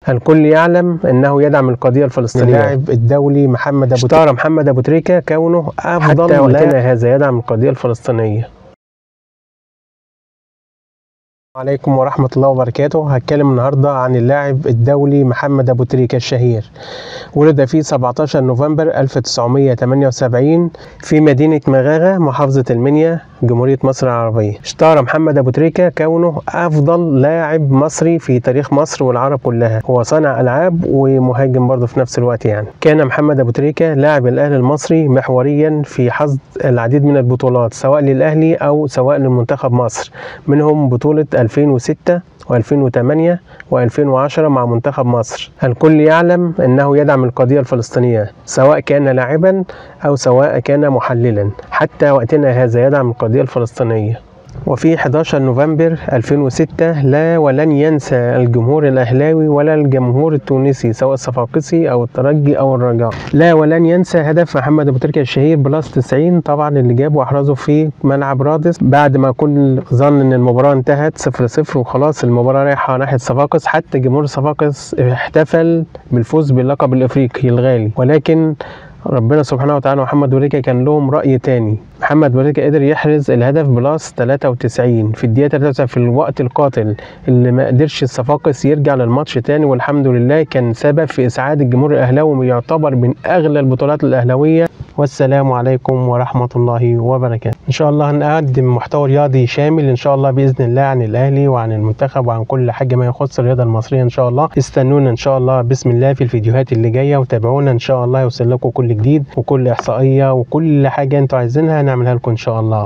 الكل يعلم انه يدعم القضيه الفلسطينيه. اللاعب الدولي محمد ابو تريكه كونه افضل حتى وقتنا هذا يدعم القضيه الفلسطينيه. عليكم ورحمة الله وبركاته. هتكلم النهاردة عن اللاعب الدولي محمد أبو تريكة الشهير. ولد في 17 نوفمبر 1978 في مدينة مغاغة محافظة المنيا جمهورية مصر العربية. اشتهر محمد أبو تريكة كونه أفضل لاعب مصري في تاريخ مصر والعرب كلها. هو صانع ألعاب ومهاجم برضه في نفس الوقت. كان محمد أبو تريكة لاعب الأهلي المصري محوريا في حصد العديد من البطولات سواء للأهلي أو سواء للمنتخب مصر، منهم بطولة 2006 و2008 و2010 مع منتخب مصر. الكل يعلم انه يدعم القضية الفلسطينية سواء كان لاعبا او سواء كان محللا، حتى وقتنا هذا يدعم القضية الفلسطينية. وفي 11 نوفمبر 2006 لا ولن ينسى الجمهور الأهلاوي ولا الجمهور التونسي سواء الصفاقسي أو الترجي أو الرجاء، لا ولن ينسى هدف محمد أبو تريكة الشهير بلس 90 طبعا اللي جابه وأحرزه في ملعب رادس بعد ما كل ظن إن المباراة انتهت 0-0 وخلاص المباراة رايحة ناحية صفاقس. حتى جمهور صفاقس احتفل بالفوز باللقب الإفريقي الغالي، ولكن ربنا سبحانه وتعالى ومحمد أبو تريكة كان لهم رأي تاني. محمد أبو تريكة قدر يحرز الهدف بلس 93 في الدقيقة 93 في الوقت القاتل اللي ما قدرش الصفاقس يرجع للماتش تاني، والحمد لله كان سبب في إسعاد الجمهور الأهلاوي ويعتبر من أغلى البطولات الأهلاوية. والسلام عليكم ورحمة الله وبركاته. إن شاء الله هنقدم محتوى رياضي شامل إن شاء الله بإذن الله عن الأهلي وعن المنتخب وعن كل حاجة ما يخص الرياضة المصرية إن شاء الله. استنونا إن شاء الله بسم الله في الفيديوهات اللي جاية، وتابعونا إن شاء الله يوصل لكم كل جديد وكل إحصائية وكل حاجة أنتوا عايزينها نعملها لكم إن شاء الله.